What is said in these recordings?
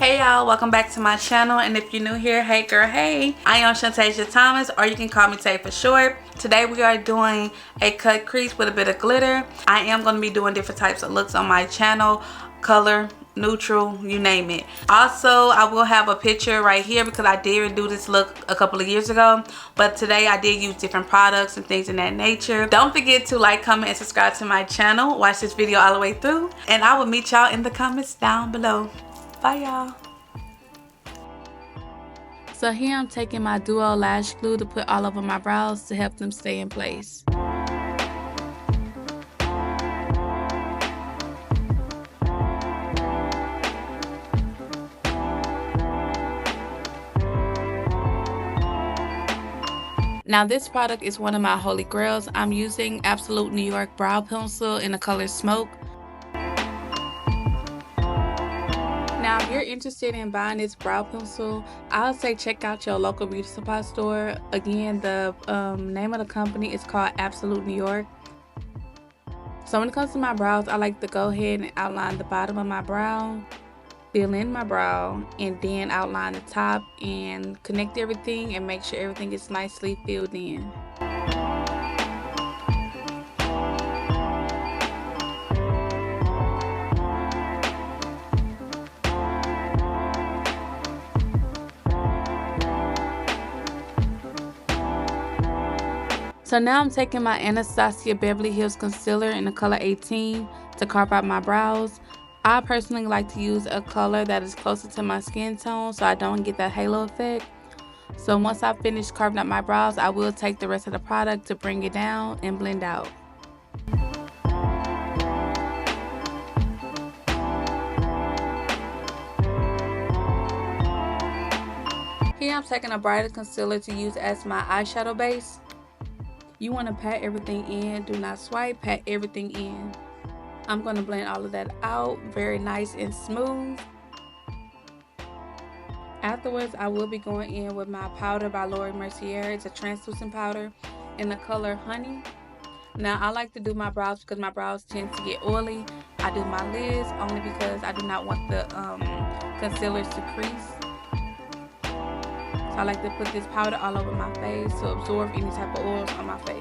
Hey y'all, welcome back to my channel, and if you're new here, hey girl, hey. I am Anastasia Thomas, or you can call me Tay for short. Today we are doing a cut crease with a bit of glitter. I am going to be doing different types of looks on my channel, color, neutral, you name it. Also, I will have a picture right here because I did do this look a couple of years ago, but today I did use different products and things in that nature. Don't forget to like, comment, and subscribe to my channel. Watch this video all the way through, and I will meet y'all in the comments down below. Bye y'all. So here I'm taking my Duo Lash Glue to put all over my brows to help them stay in place. Now this product is one of my holy grails. I'm using Abosolute NewYork Brow Pencil in the color Smoke. Now, if you're interested in buying this brow pencil, I would say check out your local beauty supply store. Again, the name of the company is called Abosolute NewYork. So when it comes to my brows, I like to go ahead and outline the bottom of my brow, fill in my brow, and then outline the top and connect everything and make sure everything is nicely filled in. So now I'm taking my Anastasia Beverly Hills concealer in the color 18 to carve out my brows. I personally like to use a color that is closer to my skin tone so I don't get that halo effect. So once I finish carving out my brows, I will take the rest of the product to bring it down and blend out. Here I'm taking a brighter concealer to use as my eyeshadow base. You want to pat everything in, do not swipe, pat everything in. I'm going to blend all of that out, very nice and smooth. Afterwards, I will be going in with my powder by Mercier. It's a translucent powder in the color Honey. Now, I like to do my brows because my brows tend to get oily. I do my lids only because I do not want the concealers to crease. So I like to put this powder all over my face to absorb any type of oils on my face.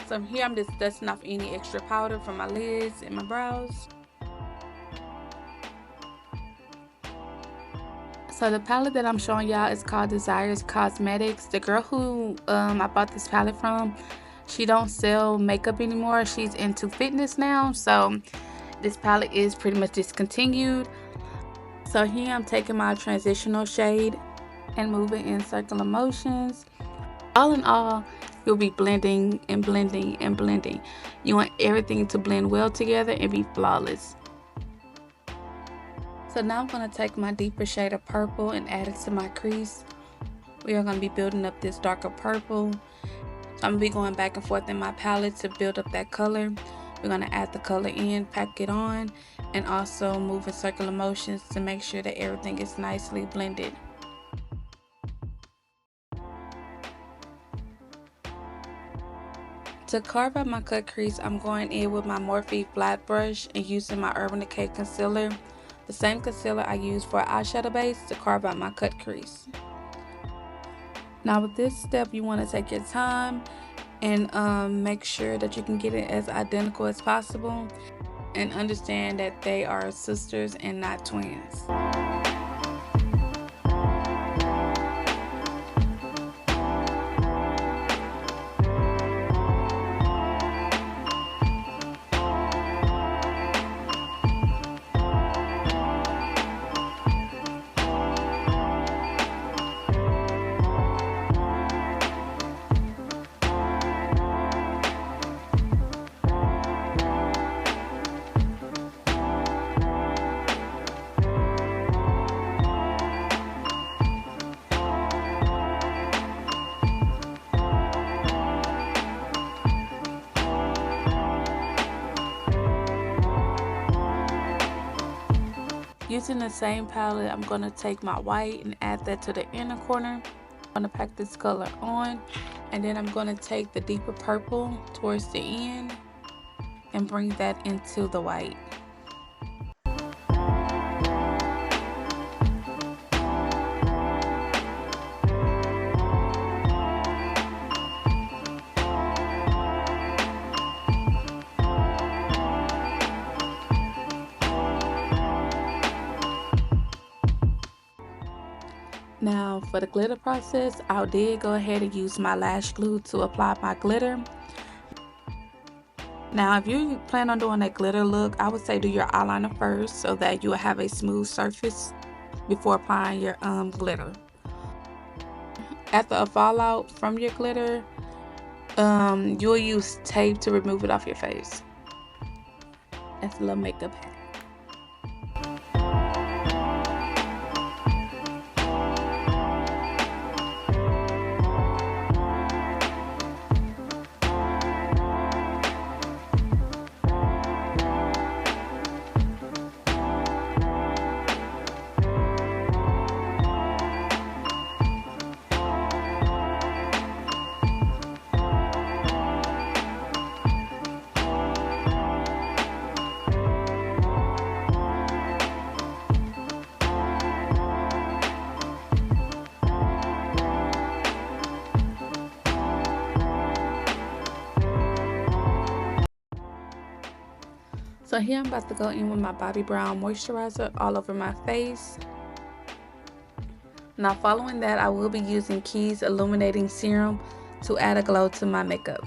So here I'm just dusting off any extra powder from my lids and my brows. So the palette that I'm showing y'all is called Desires Cosmetics. The girl who I bought this palette from, she don't sell makeup anymore. She's into fitness now, so this palette is pretty much discontinued. So here I'm taking my transitional shade and moving in circular motions. All in all, you'll be blending and blending and blending. You want everything to blend well together and be flawless. So now I'm going to take my deeper shade of purple and add it to my crease. We are going to be building up this darker purple. I'm going to be going back and forth in my palette to build up that color. We're going to add the color in, pack it on, and also move in circular motions to make sure that everything is nicely blended. To carve out my cut crease, I'm going in with my Morphe flat brush and using my Urban Decay concealer, the same concealer I use for eyeshadow base, to carve out my cut crease. Now with this step, you want to take your time and make sure that you can get it as identical as possible, and understand that they are sisters and not twins. Using the same palette, I'm going to take my white and add that to the inner corner I'm going to pack this color on, and then I'm going to take the deeper purple towards the end and bring that into the white. Now for the glitter process, I did go ahead and use my lash glue to apply my glitter. Now if you plan on doing a glitter look, I would say do your eyeliner first so that you will have a smooth surface before applying your glitter. After a fallout from your glitter, you'll use tape to remove it off your face. That's a little makeup hack. So here I'm about to go in with my Bobbi Brown moisturizer all over my face. Now following that, I will be using Key's Illuminating Serum to add a glow to my makeup.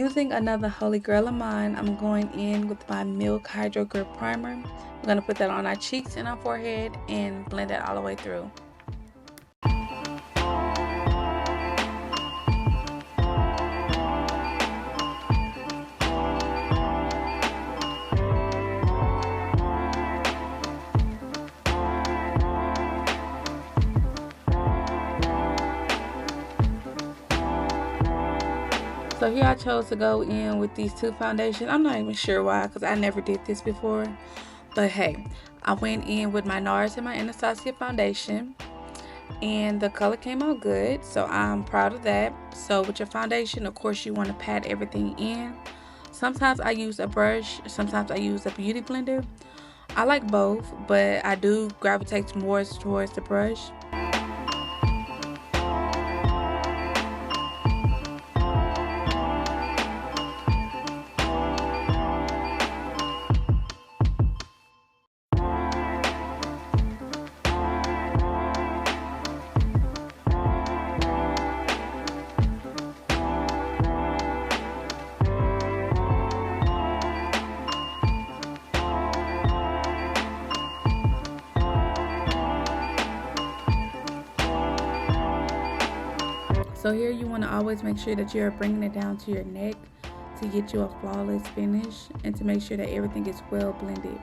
Using another holy grail of mine, I'm going in with my Milk Hydro Grip Primer. I'm going to put that on our cheeks and our forehead and blend it all the way through. So here I chose to go in with these two foundations. I'm not even sure why, because I never did this before. But hey, I went in with my Nars and my Anastasia foundation, and the color came out good, so I'm proud of that. So with your foundation, of course, you want to pat everything in. Sometimes I use a brush, sometimes I use a beauty blender. I like both, but I do gravitate more towards the brush. So here you want to always make sure that you're bringing it down to your neck to get you a flawless finish and to make sure that everything is well blended.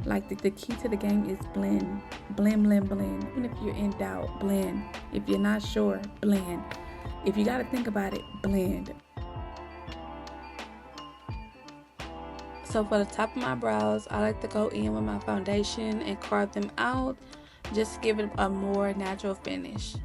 Like the key to the game is blend, blend, blend, blend. Even if you're in doubt, blend. If you're not sure, blend. If you got to think about it, blend. So for the top of my brows, I like to go in with my foundation and carve them out, just to give it a more natural finish.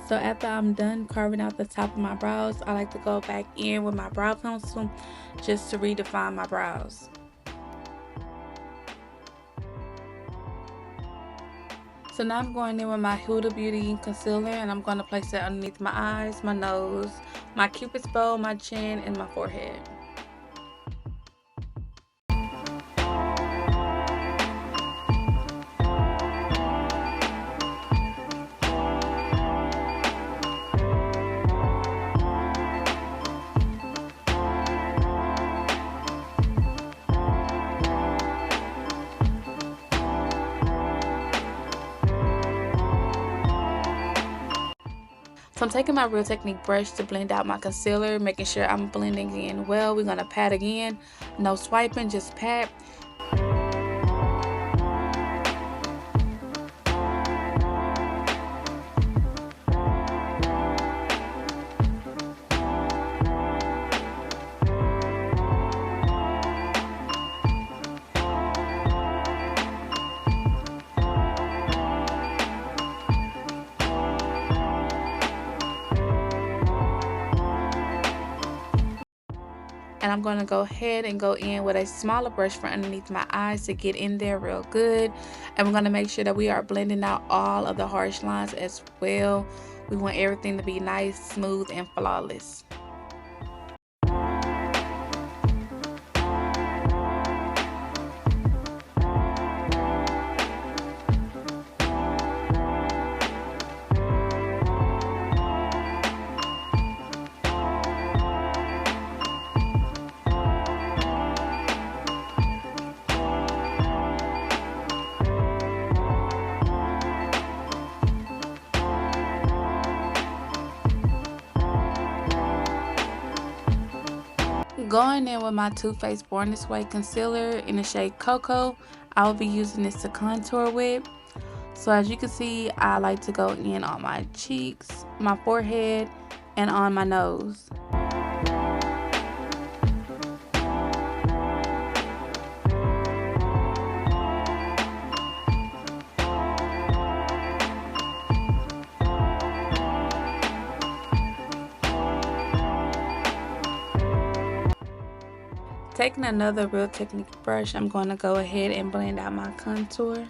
So after I'm done carving out the top of my brows, I like to go back in with my brow pencil just to redefine my brows. So now I'm going in with my Huda Beauty concealer, and I'm going to place it underneath my eyes, my nose, my cupid's bow, my chin, and my forehead. So I'm taking my Real Technique brush to blend out my concealer, making sure I'm blending in well. We're going to pat again. No swiping, just pat. And I'm going to go ahead and go in with a smaller brush for underneath my eyes to get in there real good. And we're going to make sure that we are blending out all of the harsh lines as well. We want everything to be nice, smooth, and flawless. Going in with my Too Faced Born This Way concealer in the shade Cocoa. I will be using this to contour with. So as you can see, I like to go in on my cheeks, my forehead, and on my nose. Taking another Real Technique brush, I'm going to go ahead and blend out my contour.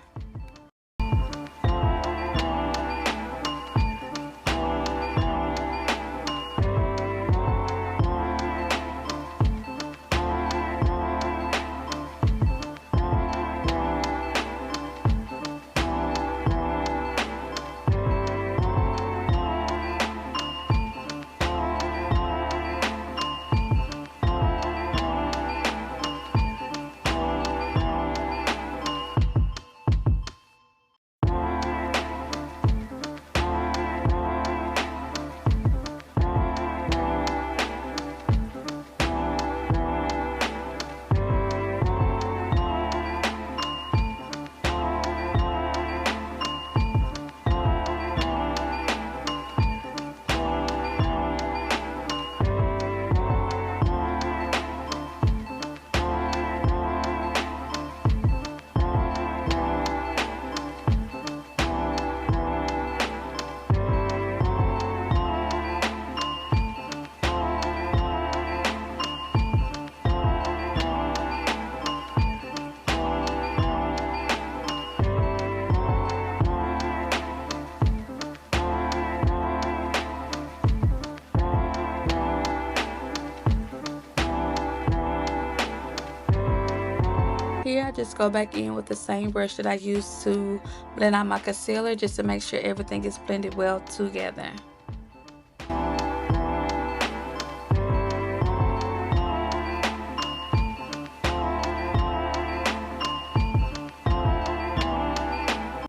Here I just go back in with the same brush that I used to blend out my concealer, just to make sure everything is blended well together.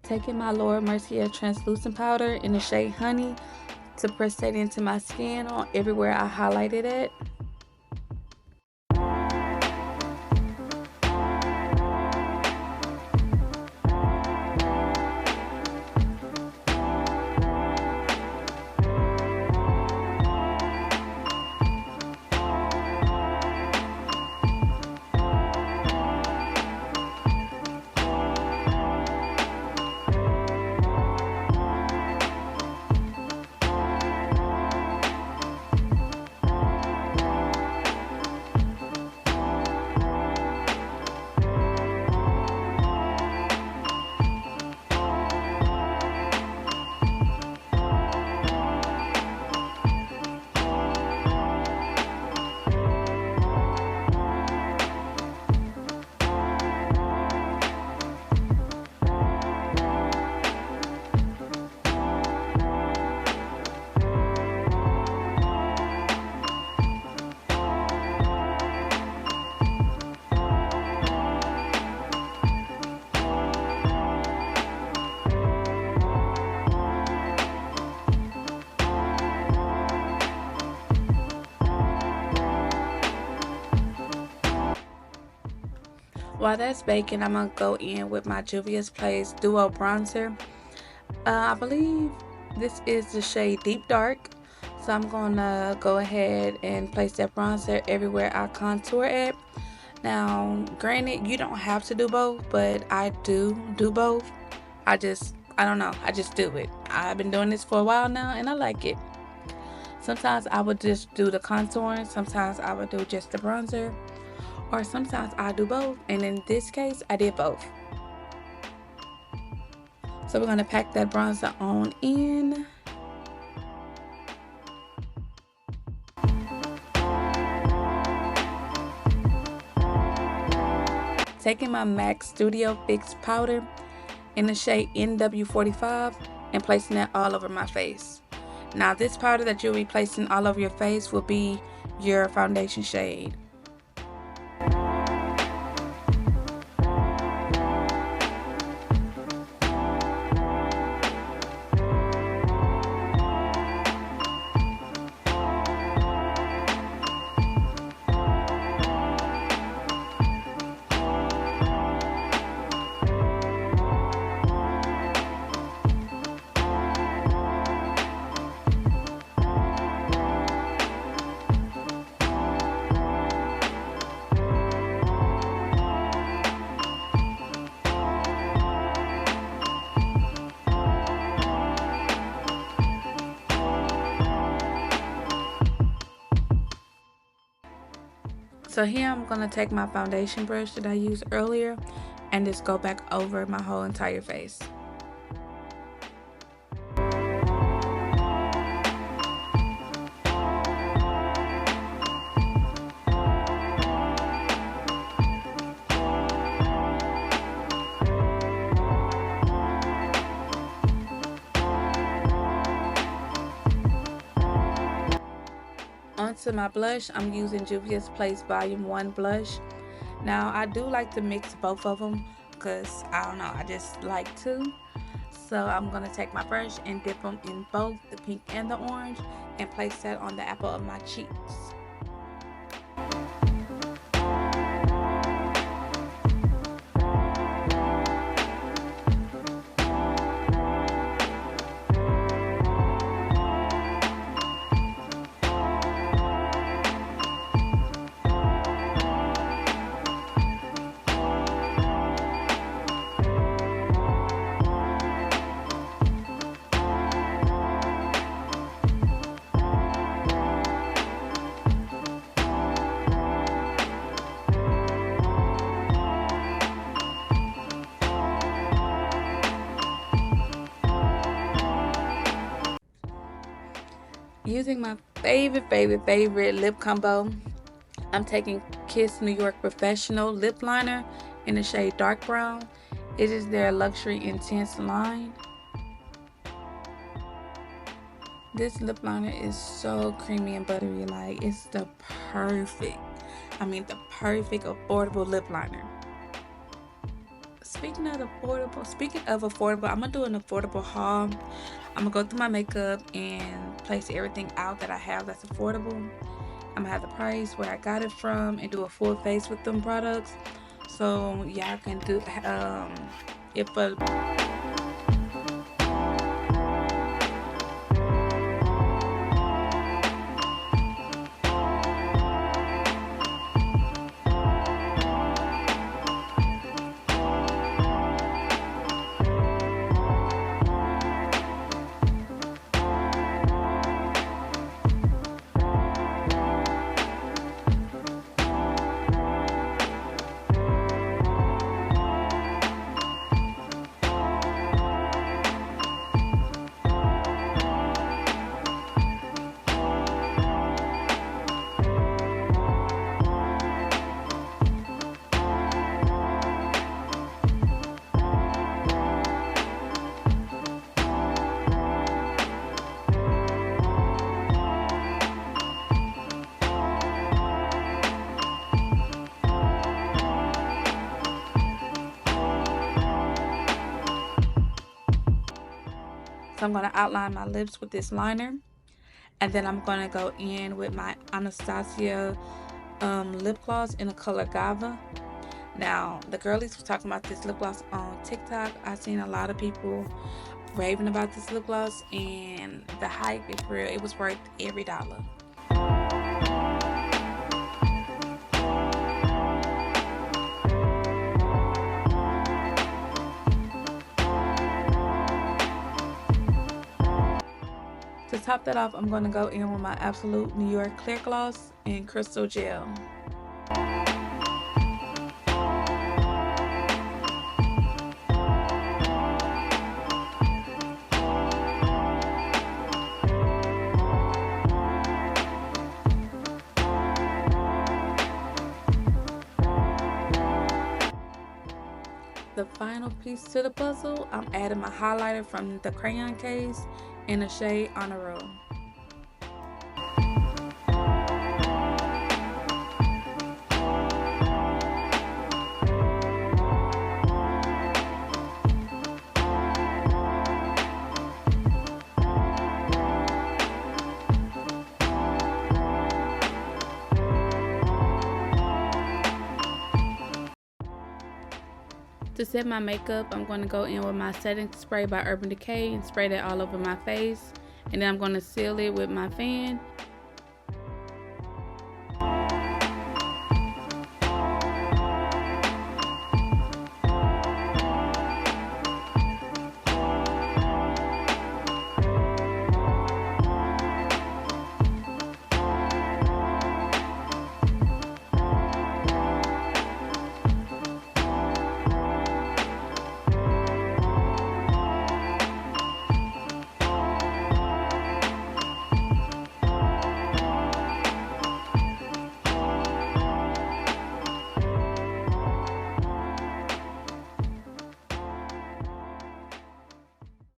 Taking my Laura Mercier translucent powder in the shade Honey to press that into my skin on everywhere I highlighted it. While that's baking, I'm going to go in with my Juvia's Place Duo Bronzer. I believe this is the shade Deep Dark. So I'm going to go ahead and place that bronzer everywhere I contour at. Now, granted, you don't have to do both, but I do both. I don't know, I just do it. I've been doing this for a while now and I like it. Sometimes I would just do the contouring, sometimes I would do just the bronzer, or sometimes I do both, and in this case I did both. So we're going to pack that bronzer on in. Taking my MAC Studio Fix powder in the shade NW45 and placing that all over my face. Now this powder that you'll be placing all over your face will be your foundation shade. So here I'm going to take my foundation brush that I used earlier and just go back over my whole entire face. Onto my blush, I'm using Juvia's Place Volume 1 blush. Now I do like to mix both of them because I don't know, I just like to. So I'm going to take my brush and dip them in both the pink and the orange and place that on the apple of my cheeks. Using my favorite lip combo, I'm taking Kiss NewYork Professional lip liner in the shade dark brown. It is their luxury intense line. This lip liner is so creamy and buttery, like it's the perfect affordable lip liner. Speaking of affordable, I'm gonna do an affordable haul. I'm gonna go through my makeup and place everything out that I have that's affordable. I'm gonna have the price, where I got it from, and do a full face with them products. So y'all can do So I'm going to outline my lips with this liner. And then I'm going to go in with my Anastasia lip gloss in the color Guava. Now, the girlies was talking about this lip gloss on TikTok. I've seen a lot of people raving about this lip gloss, and the hype is real. It was worth every dollar. To top that off, I'm going to go in with my Absolute New York Clear Gloss and Crystal Gel. The final piece to the puzzle, I'm adding my highlighter from the Crayon case in the shade On a Roll. To set my makeup, I'm going to go in with my setting spray by Urban Decay and spray that all over my face. And then I'm going to seal it with my fan